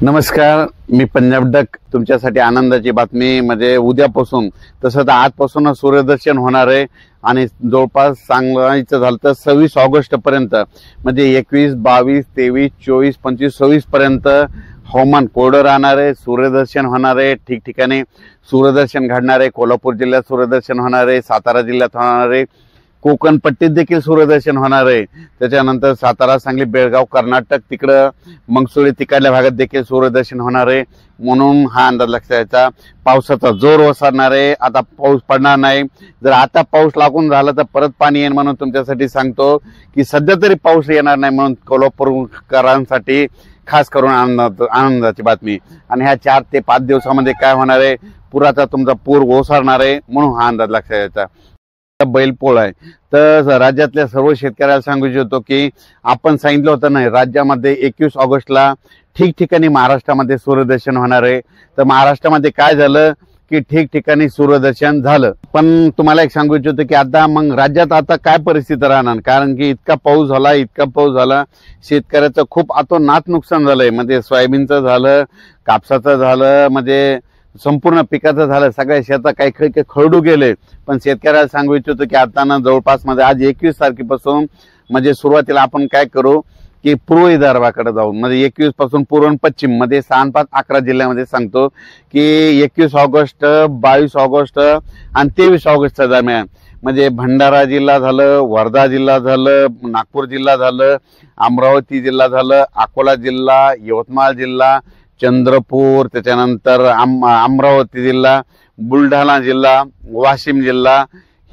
नमस्कार, मी पंजाब डक तुमच्यासाठी आनंदाची बातमी म्हणजे उद्यापासून तसं तर आजपासून सूर्यदर्शन होणार आहे आणि जवळपास सांगायचं झालं तर 26 ऑगस्ट पर्यंत म्हणजे 21, 22, 23, 24, 25, 26 पर्यंत हवामान कोरडं राहणार आहे। सूर्यदर्शन होणार आहे, ठिकठिकाणी सूर्यदर्शन घडणार आहे। कोल्हापूर जिल्ह्यात सूर्यदर्शन होणार आहे, सातारा जिल्ह्यात होणार आहे, कोकण पट्टीत देखील सूर्यदर्शन होणार आहे। त्याच्यानंतर सातारा, सांगली, बेळगाव, कर्नाटक तिकडं मंगसुळी तिकडल्या भागात देखील सूर्यदर्शन होणार आहे। म्हणून हा अंदाज लक्षात घ्यायचा। पावसाचा जोर ओसरणार आहे, आता पाऊस पडणार नाही। जर आता पाऊस लागून झाला तर परत पाणी येईल, म्हणून तुमच्यासाठी सांगतो की सध्या तरी पाऊस येणार नाही, म्हणून कोल्हापूरकरांसाठी खास करून आनंदाची बातमी। आणि ह्या 4 ते 5 दिवसामध्ये काय होणार आहे, पुराचा तुमचा पूर ओसरणार आहे, म्हणून हा अंदाज लक्षात घ्यायचा। बैलपोळा आहे तर राज्यातल्या सर्व शेतकऱ्याला सांगू इच्छितो की आपण सांगितलं होतं नाही, राज्यामध्ये 21 ऑगस्टला ठिकठिकाणी महाराष्ट्रामध्ये सूर्यदर्शन होणार आहे। तर महाराष्ट्रामध्ये काय झालं की ठिकठिकाणी सूर्यदर्शन झालं, पण तुम्हाला एक सांगू इच्छितो की आता मग राज्यात आता काय परिस्थिती राहणार, कारण की इतका पाऊस झाला, शेतकऱ्याचं खूप अतोनात नुकसान झालंय। म्हणजे सोयाबीनचं झालं, कापसाचं झालं, म्हणजे संपूर्ण पिकाचं झालं, सगळ्या शेतात काही काही खरडू गेले। पण शेतकऱ्याला सांगू इच्छितो की आता ना जवळपास मध्ये आज 21 तारखेपासून म्हणजे सुरुवातीला आपण काय करू की पूर्व विदर्भाकडे जाऊ, म्हणजे 21 पासून पूर्व आणि पश्चिम मध्ये 6, 5, 11 जिल्ह्यामध्ये सांगतो की 21 ऑगस्ट, 22 ऑगस्ट आणि 23 ऑगस्टच्या दरम्यान म्हणजे भंडारा जिल्हा झालं, वर्धा जिल्हा झालं, नागपूर जिल्हा झालं, अमरावती जिल्हा झालं, अकोला जिल्हा, यवतमाळ जिल्हा, चंद्रपूर, त्याच्यानंतर अमरावती जिल्हा, बुलढाणा जिल्हा, वाशिम जिल्हा,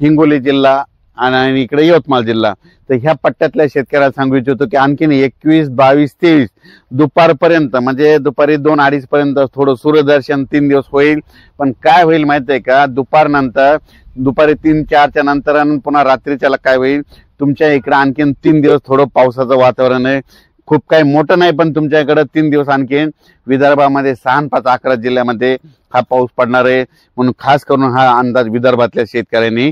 हिंगोली जिल्हा आणि इकडे यवतमाळ जिल्हा। तर ह्या पट्ट्यातल्या शेतकऱ्याला सांगू इच्छितो की आणखीन 21, 22, 23 दुपारपर्यंत म्हणजे दुपारी 2-2:30 पर्यंत थोडं सूर्यदर्शन 3 दिवस होईल। पण काय होईल माहिती आहे का, दुपारनंतर दुपारी 3-4च्या नंतर पुन्हा रात्रीच्याला काय होईल, तुमच्या इकडे आणखीन 3 दिवस थोडं पावसाचं वातावरण आहे। खूप काही मोठं नाही, पण तुमच्याकडे 3 दिवस आणखीन विदर्भामध्ये 6, 5, 11 जिल्ह्यामध्ये हा पाऊस पडणार आहे। म्हणून खास करून हा अंदाज विदर्भातल्या शेतकऱ्यांनी